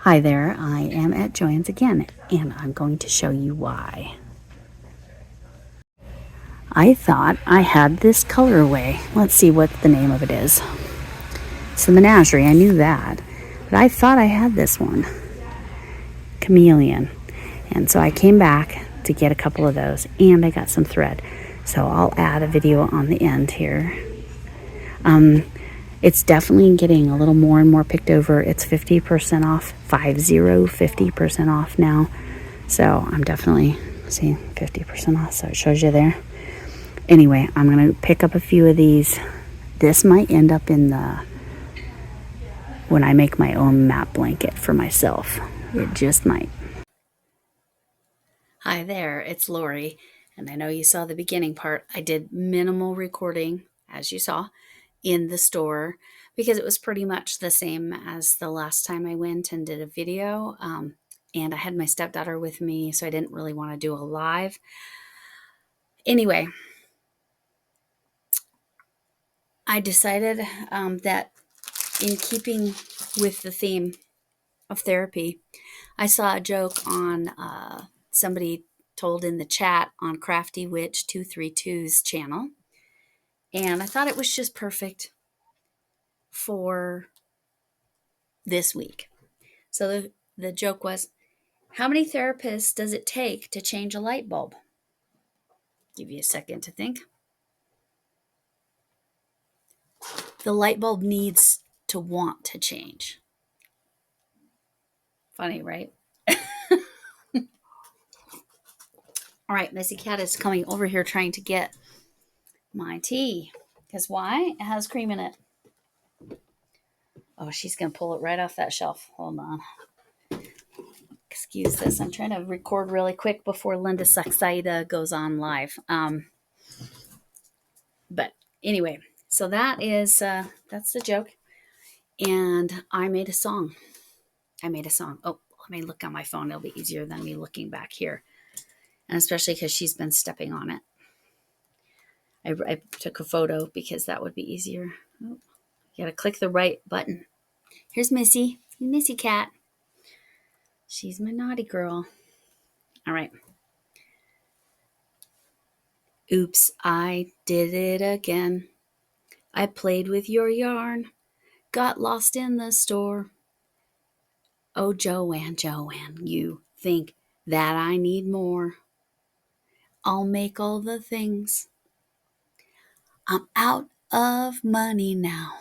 Hi there, I am at JoAnn's again, and I'm going to show you why. I thought I had this colorway. Let's see what the name of it is. It's the Menagerie, I knew that. But I thought I had this one, Chameleon. And so I came back to get a couple of those, and I got some thread. So I'll add a video on the end here. It's definitely getting a little more and more picked over. It's 50% off, 50% off now. So I'm definitely seeing 50% off. So it shows you there. Anyway, I'm going to pick up a few of these. This might end up in when I make my own mat blanket for myself. It just might. Hi there, it's Lori. And I know you saw the beginning part. I did minimal recording, as you saw, in the store because it was pretty much the same as the last time I went and did a video. And I had my stepdaughter with me, so I didn't really want to do a live. Anyway, I decided that in keeping with the theme of therapy, I saw a joke on somebody told in the chat on Crafty Witch 232's channel. And I thought it was just perfect for this week. So the joke was, how many therapists does it take to change a light bulb? Give you a second to think. The light bulb needs to want to change. Funny, right? All right, Missy Cat is coming over here trying to get my tea. Because why? It has cream in it. Oh, she's going to pull it right off that shelf. Hold on. Excuse this. I'm trying to record really quick before Linda Saxaida goes on live. But anyway, so that's the joke. And I made a song. Oh, let me look on my phone. It'll be easier than me looking back here. And especially because she's been stepping on it. I took a photo because that would be easier. Oh, you gotta click the right button. Here's Missy. Missy Cat. She's my naughty girl. All right. Oops, I did it again. I played with your yarn. Got lost in the store. Oh, JoAnn, you think that I need more. I'll make all the things. I'm out of money now.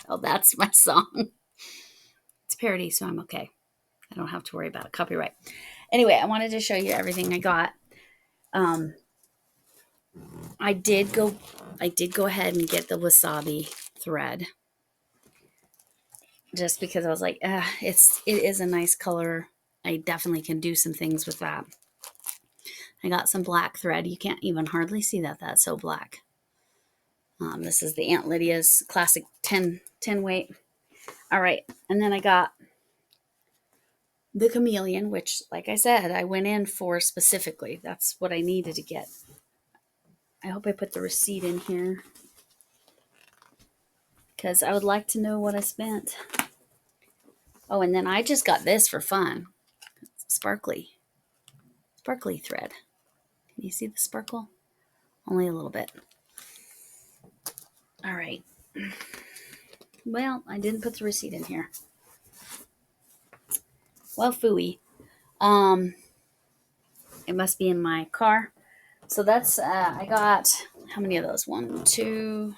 Oh, that's my song. It's parody, so I'm okay. I don't have to worry about copyright. Anyway, I wanted to show you everything I got. I did go ahead and get the wasabi thread. Just because I was like, it is a nice color. I definitely can do some things with that. I got some black thread. You can't even hardly see that. That's so black. This is the Aunt Lydia's classic 10 weight. All right. And then I got the Chameleon, which, like I said, I went in for specifically. That's what I needed to get. I hope I put the receipt in here because I would like to know what I spent. Oh, and then I just got this for fun. Sparkly thread. Can you see the sparkle? Only a little bit. All right. Well, I didn't put the receipt in here. Well, phooey. It must be in my car. So that's, I got, how many of those? 1, 2,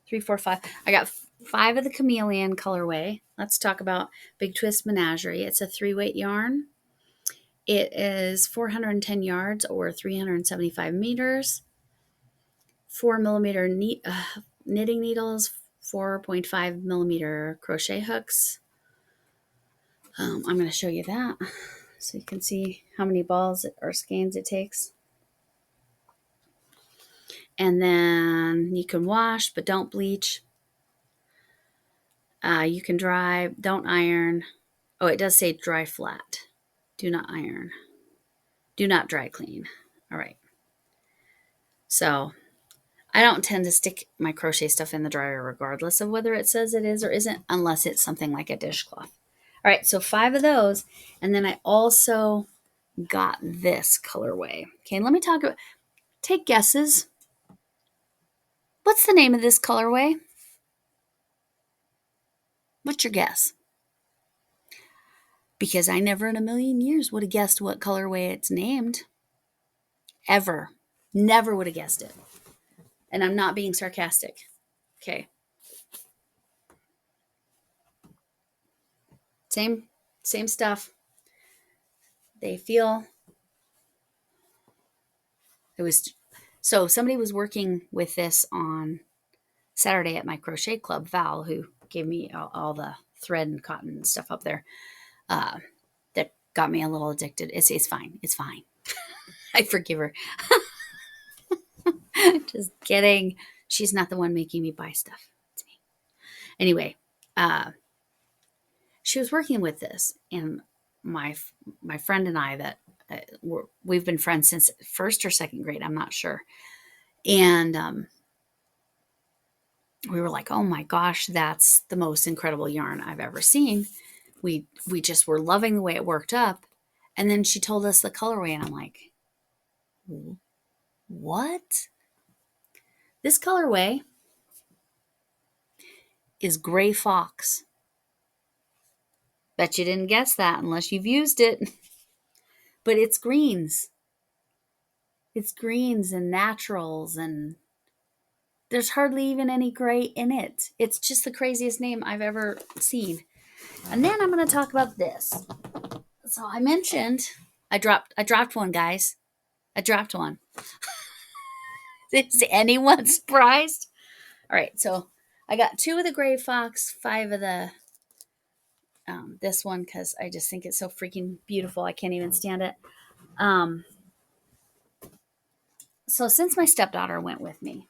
3, 4, 5. I got 5 of the Chameleon colorway. Let's talk about Big Twist Menagerie. It's a 3-weight yarn. It is 410 yards or 375 meters. 4 millimeter knitting needles, 4.5 millimeter crochet hooks. I'm going to show you that so you can see how many balls or skeins it takes. And then you can wash, but don't bleach. You can dry, don't iron. Oh, it does say dry flat. Do not iron. Do not dry clean. All right. So I don't tend to stick my crochet stuff in the dryer regardless of whether it says it is or isn't, unless it's something like a dishcloth. All right, so 5 of those. And then I also got this colorway. Okay, let me talk about, take guesses. What's the name of this colorway? What's your guess? Because I never in a million years would have guessed what colorway it's named. Ever. Never would have guessed it. And I'm not being sarcastic. Okay. Same stuff. They feel it was so somebody was working with this on Saturday at my crochet club, Val, who gave me all the thread and cotton and stuff up there. That got me a little addicted. It's fine. It's fine. I forgive her. Just kidding. She's not the one making me buy stuff. It's me. Anyway, she was working with this, and my friend and I that we've been friends since first or second grade. I'm not sure. And we were like, oh my gosh, that's the most incredible yarn I've ever seen. We just were loving the way it worked up. And then she told us the colorway, and I'm like, what? This colorway is Gray Fox. Bet you didn't guess that unless you've used it. But it's greens. It's greens and naturals, and there's hardly even any gray in it. It's just the craziest name I've ever seen. And then I'm going to talk about this. So I mentioned I dropped one, guys. I dropped one. Is anyone surprised? All right, so I got 2 of the Gray Fox, 5 of the this one, because I just think it's so freaking beautiful. I can't even stand it. So since my stepdaughter went with me,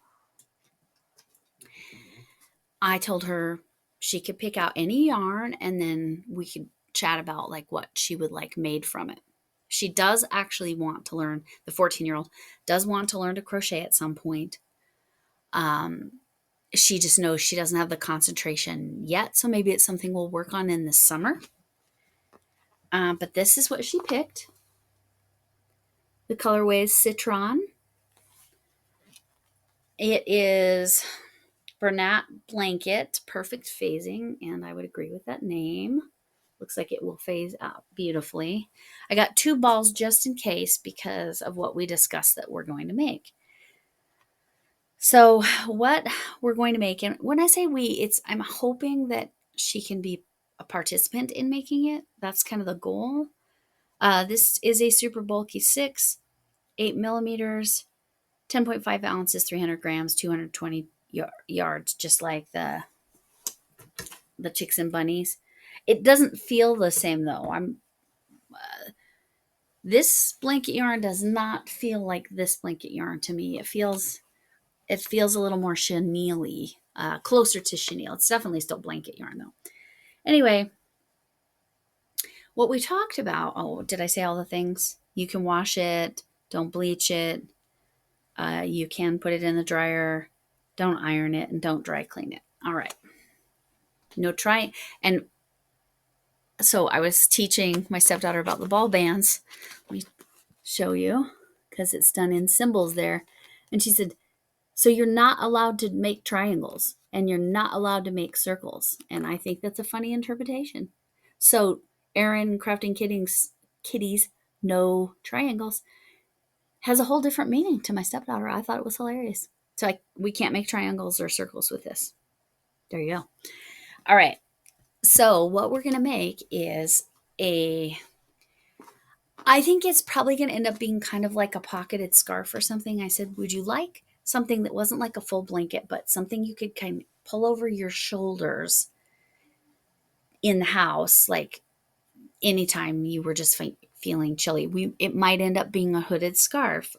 I told her she could pick out any yarn, and then we could chat about like what she would like made from it. She does actually want to learn, the 14-year-old does want to learn to crochet at some point. She just knows she doesn't have the concentration yet, so maybe it's something we'll work on in the summer. But this is what she picked. The colorway is Citron. It is Bernat Blanket, perfect phasing, and I would agree with that name. Looks like it will phase out beautifully. I got 2 balls just in case because of what we discussed that we're going to make. So what we're going to make, and when I say we, I'm hoping that she can be a participant in making it. That's kind of the goal. This is a super bulky 6, 8 millimeters, 10.5 ounces, 300 grams, 220 yards, just like the chicks and bunnies. It doesn't feel the same though. This blanket yarn does not feel like this blanket yarn to me. It feels a little more chenille, closer to chenille. It's definitely still blanket yarn though. Anyway, what we talked about, did I say all the things? You can wash it, don't bleach it. You can put it in the dryer, don't iron it, and don't dry clean it. All right. No try. And so I was teaching my stepdaughter about the ball bands. Let me show you because it's done in symbols there. And she said, so you're not allowed to make triangles and you're not allowed to make circles. And I think that's a funny interpretation. So Erin Crafting Kitties, no triangles, has a whole different meaning to my stepdaughter. I thought it was hilarious. So we can't make triangles or circles with this. There you go. All right. So what we're going to make is I think it's probably going to end up being kind of like a pocketed scarf or something. I said, would you like something that wasn't like a full blanket, but something you could kind of pull over your shoulders in the house, like anytime you were just feeling chilly? It might end up being a hooded scarf.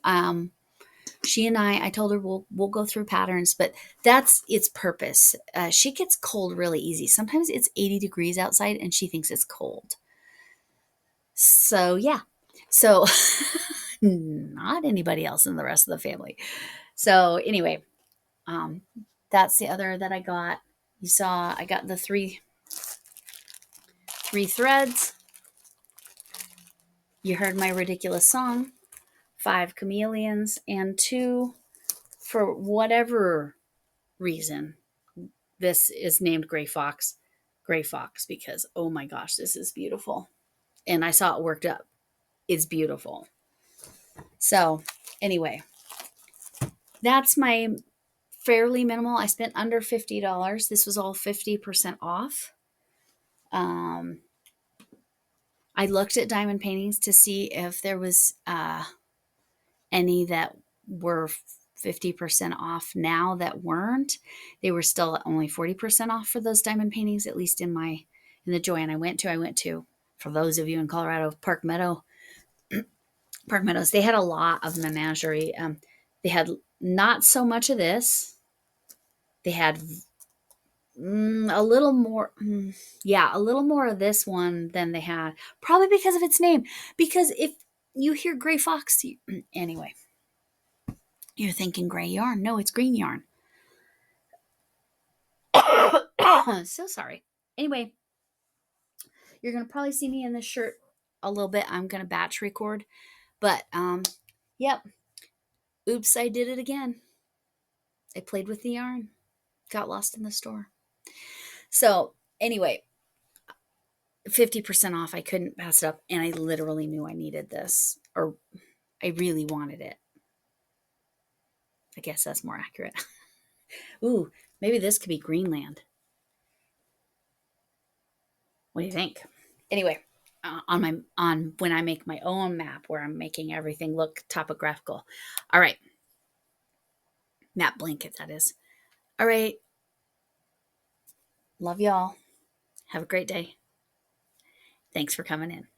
She and I told her we'll go through patterns, but that's its purpose. She gets cold really easy. Sometimes it's 80 degrees outside and she thinks it's cold. So yeah. So not anybody else in the rest of the family. So anyway, That's the other that I got. You saw I got the three threads. You heard my ridiculous song. 5 chameleons and 2, for whatever reason, this is named Gray Fox. Gray Fox, because oh my gosh, this is beautiful. And I saw it worked up. It's beautiful. So anyway, that's my fairly minimal. I spent under $50. This was all 50% off. I looked at diamond paintings to see if there was any that were 50% off now that weren't. They were still only 40% off for those diamond paintings, at least in the JoAnn I went to, for those of you in Colorado, Park Meadows. They had a lot of Menagerie. They had not so much of this. They had a little more, a little more of this one than they had, probably because of its name. Because if you hear Gray Fox, anyway, you're thinking gray yarn. No, it's green yarn. So sorry. Anyway, you're going to probably see me in this shirt a little bit. I'm going to batch record. But, yep. Oops, I did it again. I played with the yarn. Got lost in the store. So, anyway, 50% off. I couldn't pass it up. And I literally knew I needed this. Or I really wanted it. I guess that's more accurate. Ooh, maybe this could be Greenland. What do you think? Anyway, on when I make my own map where I'm making everything look topographical. All right. Map blanket, that is. All right. Love y'all. Have a great day. Thanks for coming in.